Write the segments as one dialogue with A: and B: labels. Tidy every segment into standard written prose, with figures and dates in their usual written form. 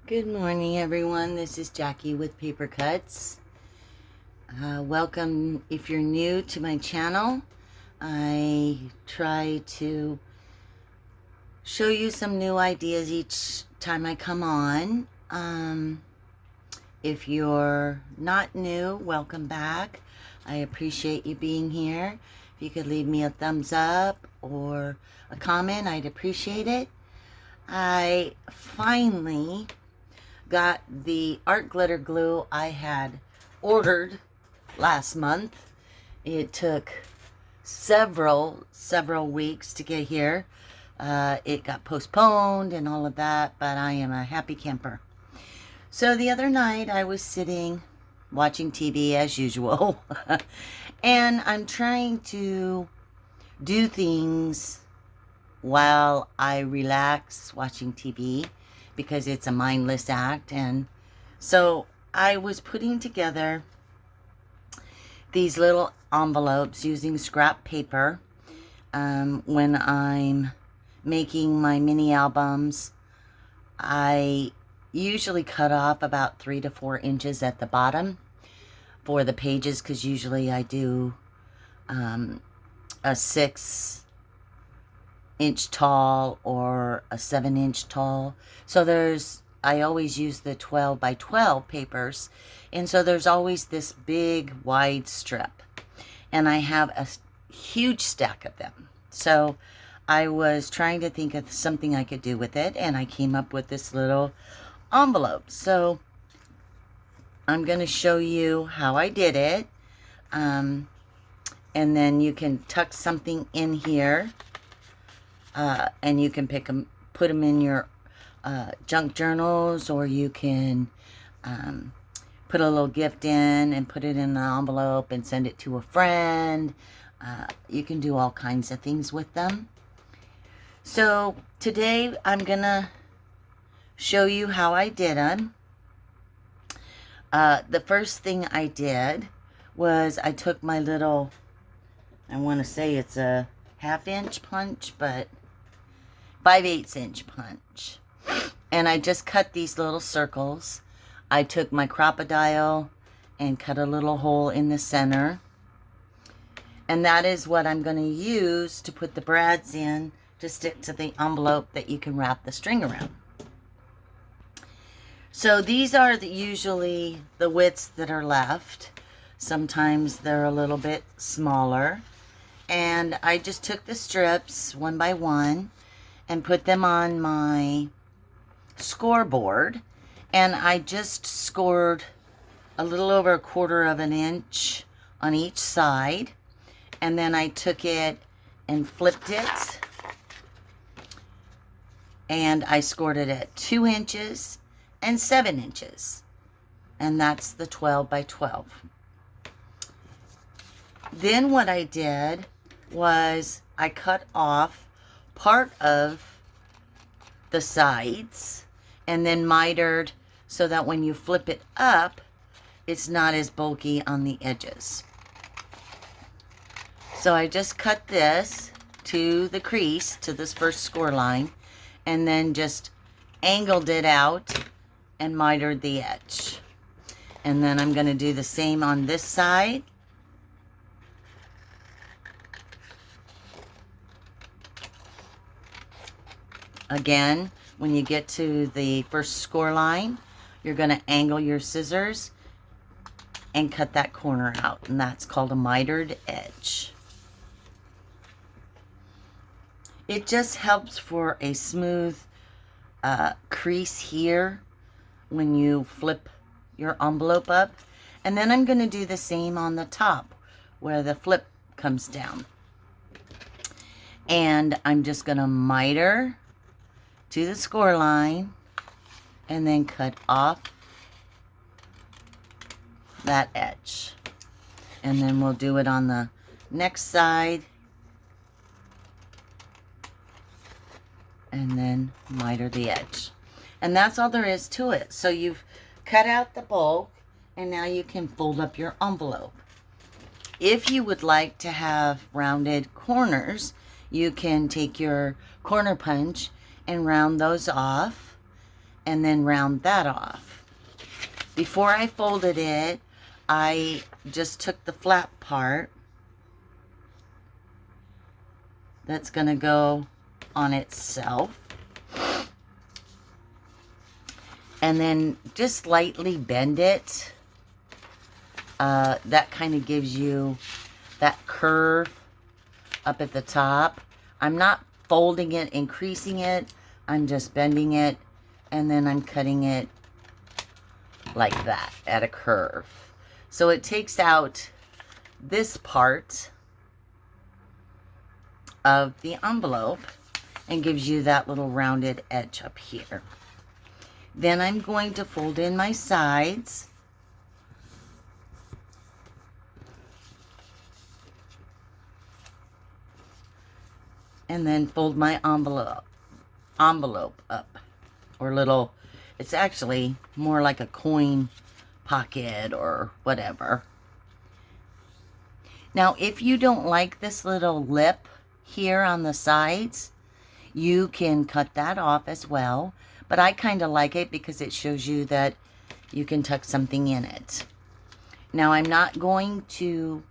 A: Good morning, everyone. This is Jackie with Paper Cuts. Welcome if you're new to my channel. I try to show you some new ideas each time I come on. If you're not new, welcome back. I appreciate you being here. If you could leave me a thumbs up or a comment, I'd appreciate it. I finally got the art glitter glue I had ordered last month. It took several weeks to get here. It got postponed and all of that, but I am a happy camper. So the other night I was sitting watching TV as usual, and I'm trying to do things while I relax watching TV, because it's a mindless act. And so I was putting together these little envelopes using scrap paper. When I'm making my mini albums, I usually cut off about 3 to 4 inches at the bottom for the pages, because usually I do a 6-inch tall or a 7-inch tall. So I always use the 12 by 12 papers, and so there's always this big wide strip, and I have a huge stack of them. So I was trying to think of something I could do with it, and I came up with this little envelope. So I'm going to show you how I did it, and then you can tuck something in here. And you can put them in your junk journals, or you can put a little gift in and put it in an envelope and send it to a friend. You can do all kinds of things with them. So today I'm gonna show you how I did them. The first thing I did was I took my little, I want to say it's a 1/2-inch punch, but 5/8 inch punch, and I just cut these little circles. I took my Crop-A-Dile and cut a little hole in the center, and that is what I'm going to use to put the brads in to stick to the envelope that you can wrap the string around. So these are usually the widths that are left. Sometimes they're a little bit smaller, and I just took the strips one by one and put them on my scoreboard, and I just scored a little over 1/4 of an inch on each side, and then I took it and flipped it, and I scored it at 2 inches and 7 inches, and that's the 12 by 12. Then what I did was I cut off part of the sides and then mitered so that when you flip it up, it's not as bulky on the edges. So I just cut this to the crease, to this first score line, and then just angled it out and mitered the edge. And then I'm going to do the same on this side. Again, when you get to the first score line, you're going to angle your scissors and cut that corner out, and that's called a mitered edge. It just helps for a smooth crease here when you flip your envelope up. And then I'm going to do the same on the top where the flip comes down. And I'm just going to miter to the score line and then cut off that edge. And then we'll do it on the next side, and then miter the edge. And that's all there is to it. So you've cut out the bulk, and now you can fold up your envelope. If you would like to have rounded corners, you can take your corner punch and round those off, and then round that off. Before I folded it, I just took the flap part that's going to go on itself, and then just lightly bend it. That kind of gives you that curve up at the top. I'm not folding it, increasing it. I'm just bending it, and then I'm cutting it like that at a curve. So it takes out this part of the envelope and gives you that little rounded edge up here. Then I'm going to fold in my sides. And then fold my envelope up, or little, it's actually more like a coin pocket or whatever. Now, if you don't like this little lip here on the sides, you can cut that off as well. But I kind of like it because it shows you that you can tuck something in it. Now, I'm not going to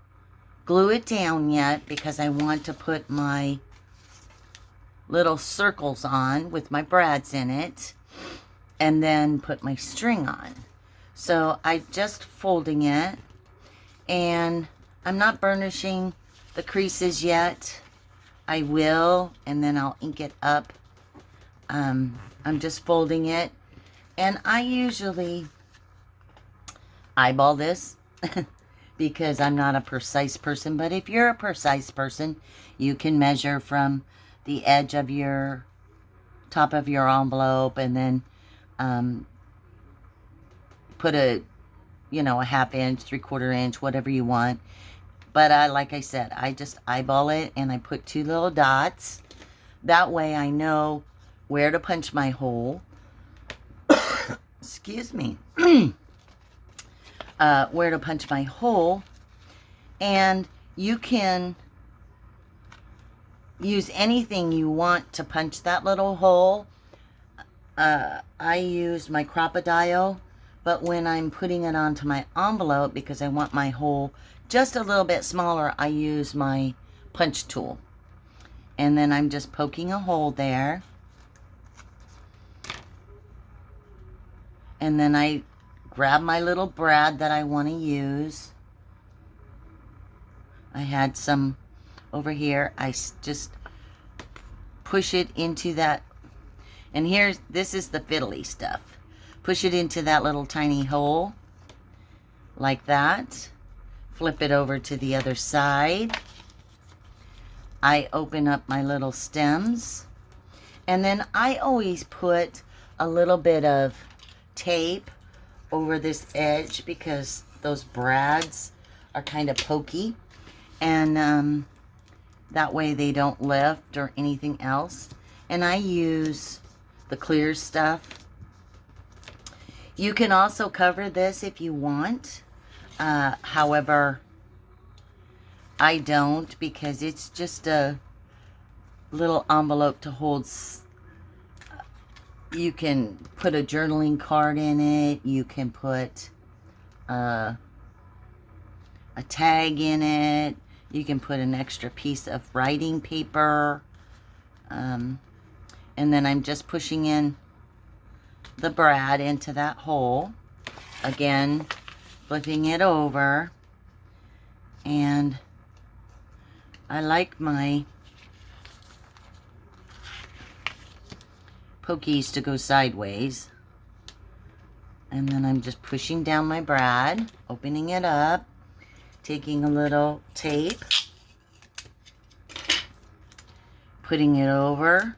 A: glue it down yet because I want to put my little circles on with my brads in it, and then put my string on. So I just folding it, and I'm not burnishing the creases yet. I will, and then I'll ink it up. I'm just folding it, and I usually eyeball this because I'm not a precise person, but if you're a precise person, you can measure from the edge of your top of your envelope, and then put a, you know, a 1/2 inch, 3/4 inch, whatever you want. But like I said, I just eyeball it, and I put 2 little dots. That way I know where to punch my hole. Excuse me. Where to punch my hole. And you can use anything you want to punch that little hole. I use my Crop-A-Dio, but when I'm putting it onto my envelope, because I want my hole just a little bit smaller, I use my punch tool. And then I'm just poking a hole there. And then I grab my little brad that I want to use. I had some over here. I just push it into that, and this is the fiddly stuff. Push it into that little tiny hole like that. Flip it over to the other side. I open up my little stems, and then I always put a little bit of tape over this edge because those brads are kind of pokey, and that way they don't lift or anything else. And I use the clear stuff. You can also cover this if you want. However, I don't, because it's just a little envelope to hold. You can put a journaling card in it. You can put a tag in it. You can put an extra piece of writing paper. And then I'm just pushing in the brad into that hole. Again, flipping it over. And I like my pokies to go sideways. And then I'm just pushing down my brad, opening it up, taking a little tape, putting it over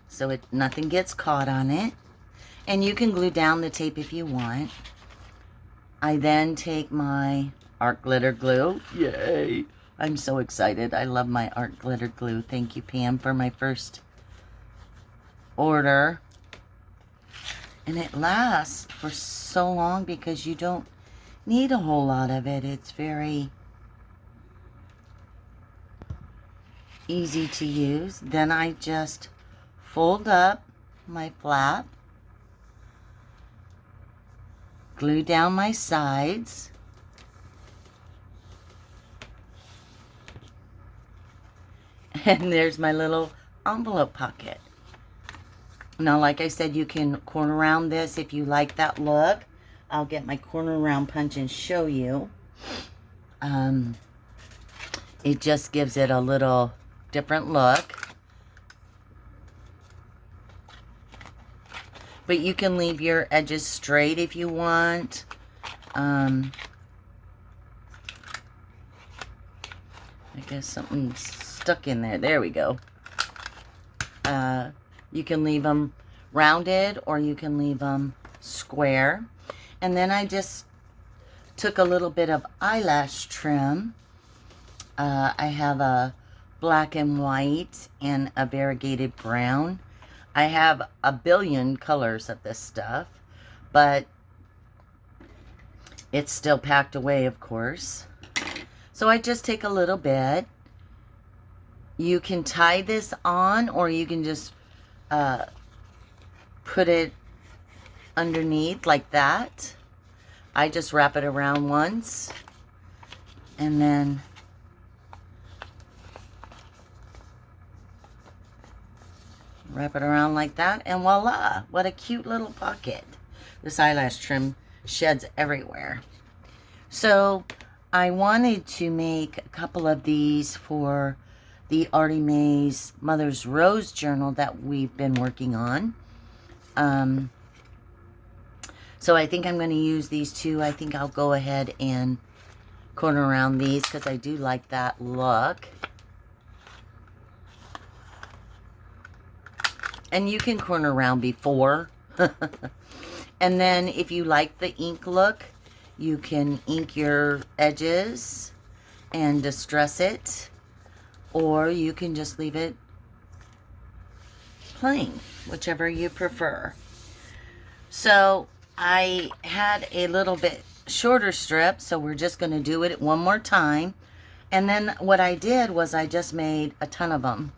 A: so nothing gets caught on it. And you can glue down the tape if you want. I then take my art glitter glue. Yay! I'm so excited. I love my art glitter glue. Thank you, Pam, for my first order. And it lasts for so long because you don't need a whole lot of it. It's very easy to use. Then I just fold up my flap glue down my sides. And there's my little envelope pocket. Now, like I said, you can corner round this if you like that look. I'll get my corner round punch and show you. It just gives it a little different look. But you can leave your edges straight if you want. I guess something's stuck in there. There we go. You can leave them rounded or you can leave them square. And then I just took a little bit of eyelash trim. I have a black and white and a variegated brown. I have a billion colors of this stuff, but it's still packed away, of course. So I just take a little bit. You can tie this on, or you can just put it underneath like that. I just wrap it around once, and then wrap it around like that, and voila, what a cute little pocket. This eyelash trim sheds everywhere. So I wanted to make a couple of these for the Artie Mae's Mother's Rose journal that we've been working on. So I think I'm going to use these two. I think I'll go ahead and corner around these because I do like that look. And you can corner around before. And then if you like the ink look, you can ink your edges and distress it. Or you can just leave it plain, whichever you prefer. So I had a little bit shorter strip, so we're just going to do it one more time. And then what I did was I just made a ton of them.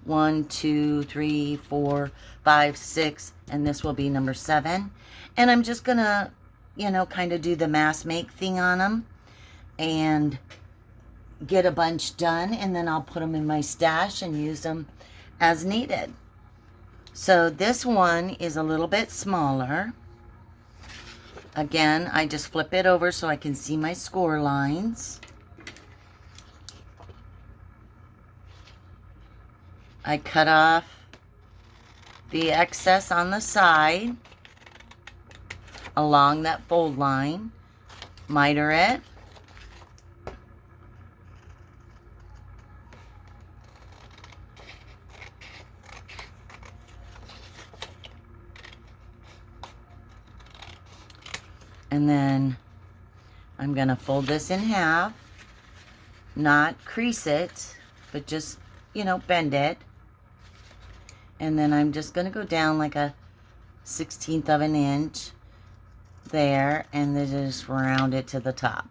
A: 1, 2, 3, 4, 5, 6, and this will be number 7. And I'm just gonna, you know, kind of do the mass make thing on them and get a bunch done, and then I'll put them in my stash and use them as needed. So this one is a little bit smaller. Again, I just flip it over so I can see my score lines. I cut off the excess on the side along that fold line, miter it, and then I'm going to fold this in half, not crease it, but just, you know, bend it. And then I'm just going to go down like a 1/16 of an inch there, and then just round it to the top.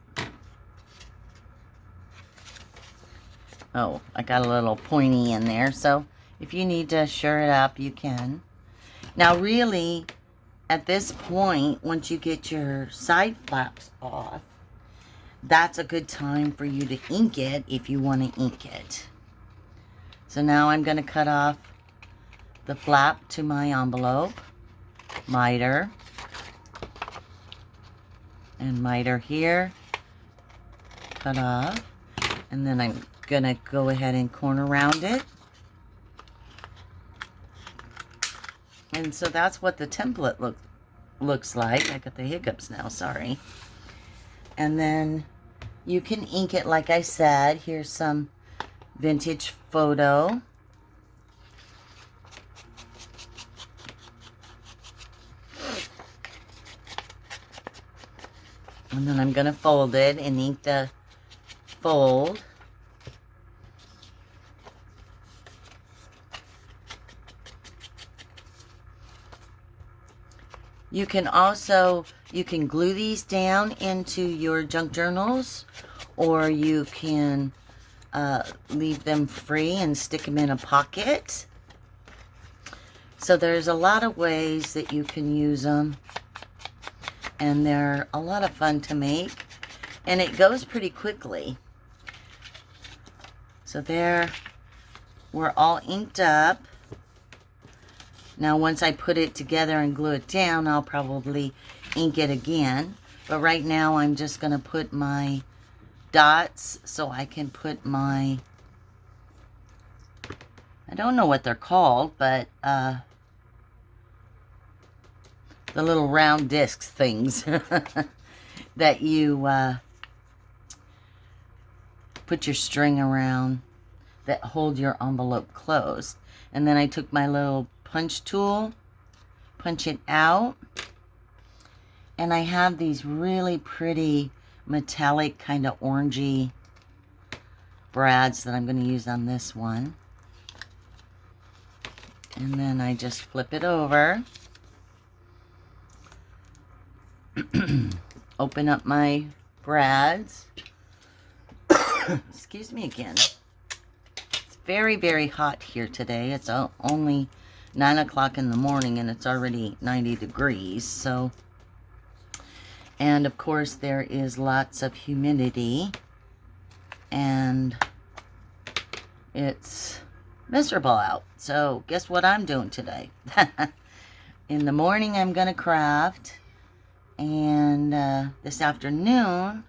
A: Oh, I got a little pointy in there, so if you need to sure it up, you can. Now really, at this point, once you get your side flaps off, that's a good time for you to ink it if you want to ink it. So now I'm going to cut off the flap to my envelope, miter, and miter here, cut off, and then I'm going to go ahead and corner round it. And so that's what the template looks like. I got the hiccups now, sorry. And then you can ink it like I said. Here's some vintage photo. And then I'm going to fold it and ink the fold. You can also, you can glue these down into your junk journals, or you can leave them free and stick them in a pocket. So there's a lot of ways that you can use them. And they're a lot of fun to make. And it goes pretty quickly. So there, we're all inked up. Now once I put it together and glue it down, I'll probably ink it again. But right now I'm just going to put my dots so I can put my, I don't know what they're called, but the little round discs things that you put your string around that hold your envelope closed. And then I took my little punch tool, punch it out, and I have these really pretty metallic kind of orangey brads that I'm going to use on this one. And then I just flip it over. Open up my brads. Excuse me again. It's very, very hot here today. It's only 9 o'clock in the morning and it's already 90 degrees. So, and of course there is lots of humidity and it's miserable out. So guess what I'm doing today? In the morning I'm gonna craft. And this afternoon,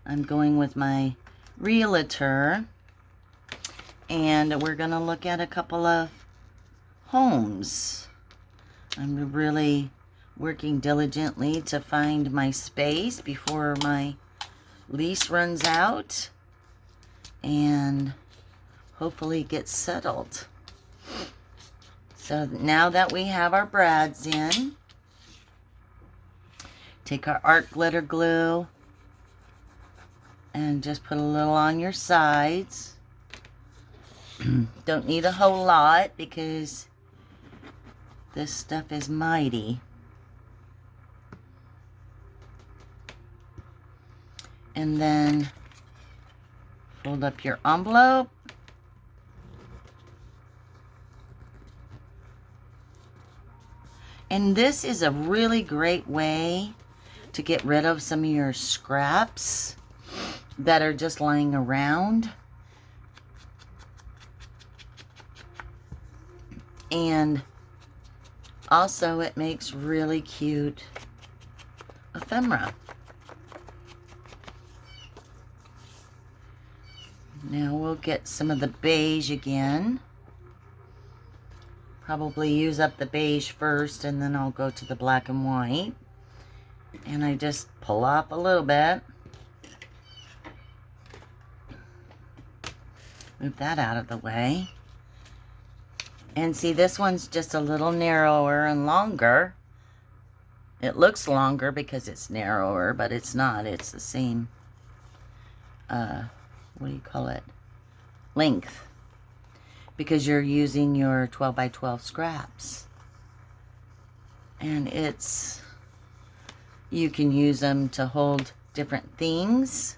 A: I'm going with my realtor, and we're going to look at a couple of homes. I'm really working diligently to find my space before my lease runs out, and hopefully get settled. So now that we have our brads in, take our art glitter glue and just put a little on your sides. Don't need a whole lot because this stuff is mighty. And then fold up your envelope. And this is a really great way to get rid of some of your scraps that are just lying around. And also it makes really cute ephemera. Now we'll get some of the beige again. Probably use up the beige first and then I'll go to the black and white. And I just pull off a little bit. Move that out of the way. And see, this one's just a little narrower and longer. It looks longer because it's narrower, but it's not. It's the same, what do you call it? Length. Because you're using your 12 by 12 scraps. And it's, you can use them to hold different things.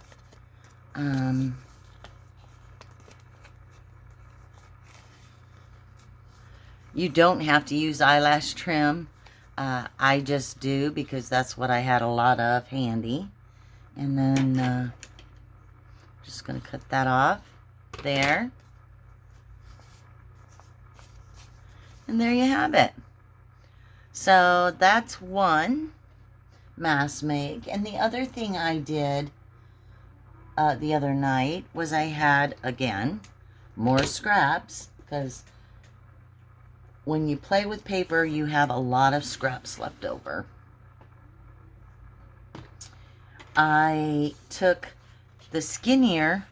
A: You don't have to use eyelash trim. I just do because that's what I had a lot of handy. And then just going to cut that off there. And there you have it. So that's one mass make. And the other thing I did the other night was I had, again, more scraps, because when you play with paper, you have a lot of scraps left over. I took the skinnier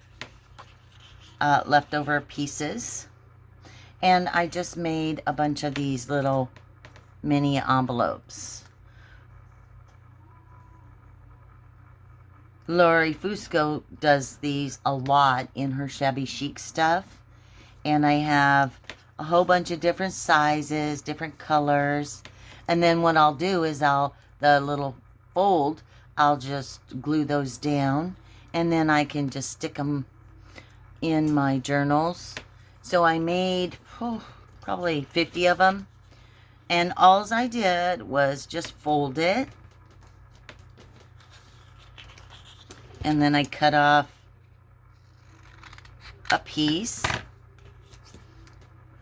A: leftover pieces, and I just made a bunch of these little mini envelopes. Lori Fusco does these a lot in her shabby chic stuff. And I have a whole bunch of different sizes, different colors. And then what I'll do is the little fold, I'll just glue those down. And then I can just stick them in my journals. So I made probably 50 of them. And all I did was just fold it And then I cut off a piece,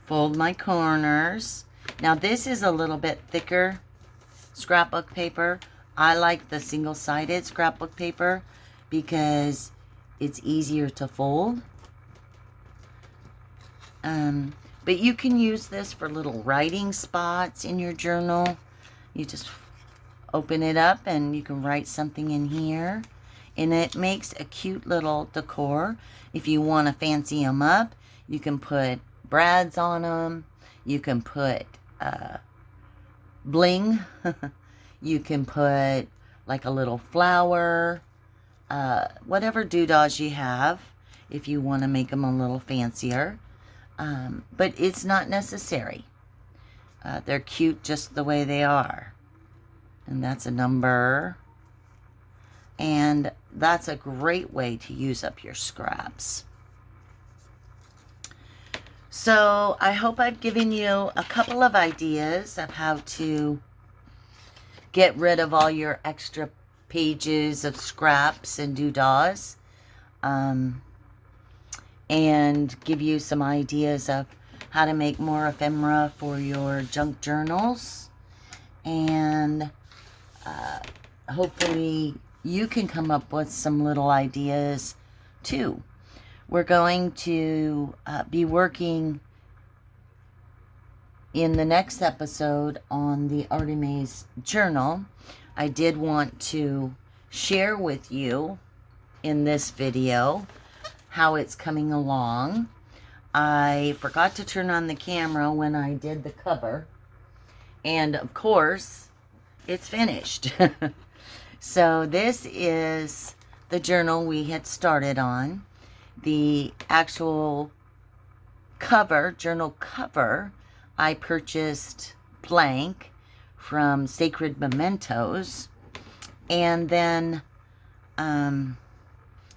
A: fold my corners. Now this is a little bit thicker scrapbook paper. I like the single-sided scrapbook paper because it's easier to fold. But you can use this for little writing spots in your journal. You just open it up and you can write something in here. And it makes a cute little decor. If you want to fancy them up, you can put brads on them. You can put bling. You can put like a little flower. Whatever doodahs you have, if you want to make them a little fancier. But it's not necessary. They're cute just the way they are. And that's a number. And that's a great way to use up your scraps. So I hope I've given you a couple of ideas of how to get rid of all your extra pages of scraps and doodahs. And give you some ideas of how to make more ephemera for your junk journals. And hopefully you can come up with some little ideas too. We're going to be working in the next episode on the Artemis journal. I did want to share with you in this video how it's coming along. I forgot to turn on the camera when I did the cover. And of course, it's finished. So this is the journal we had started on. The actual cover, journal cover, I purchased blank from Sacred Mementos. And then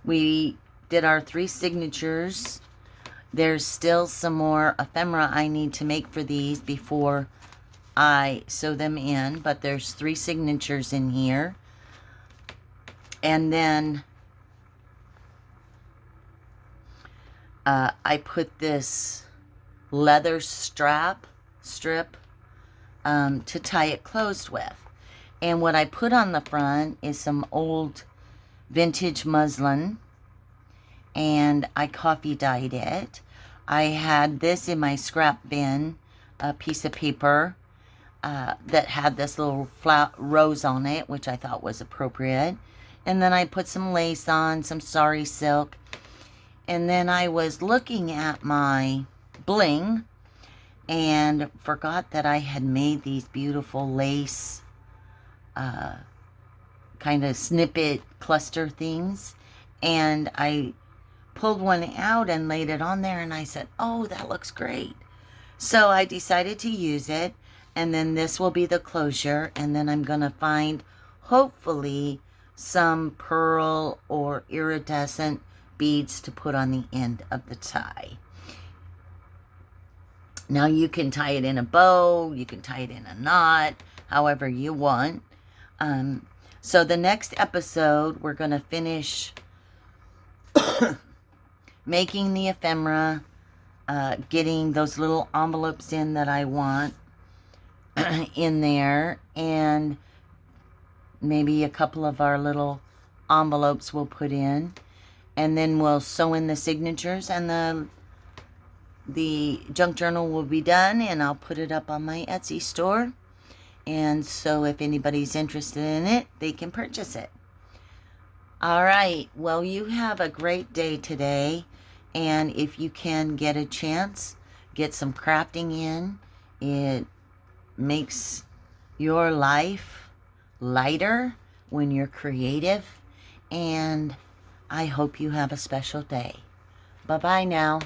A: we did our 3 signatures. There's still some more ephemera I need to make for these before I sew them in, but there's 3 signatures in here. And then I put this leather strip to tie it closed with. And what I put on the front is some old vintage muslin, and I coffee dyed it. I had this in my scrap bin, a piece of paper that had this little rose on it, which I thought was appropriate. And then I put some lace on, some sari silk. And then I was looking at my bling and forgot that I had made these beautiful lace kind of snippet cluster things. And I pulled one out and laid it on there, and I said, oh, that looks great. So I decided to use it, and then this will be the closure, and then I'm going to find, hopefully, some pearl or iridescent beads to put on the end of the tie. Now you can tie it in a bow, you can tie it in a knot, however you want. So the next episode, we're going to finish making the ephemera, getting those little envelopes in that I want in there, and maybe a couple of our little envelopes we'll put in, and then we'll sew in the signatures, and the junk journal will be done, and I'll put it up on my Etsy store. And so if anybody's interested in it, they can purchase it. All right, well, you have a great day today. And if you can get a chance, get some crafting in. It makes your life lighter when you're creative. And I hope you have a special day. Bye-bye now.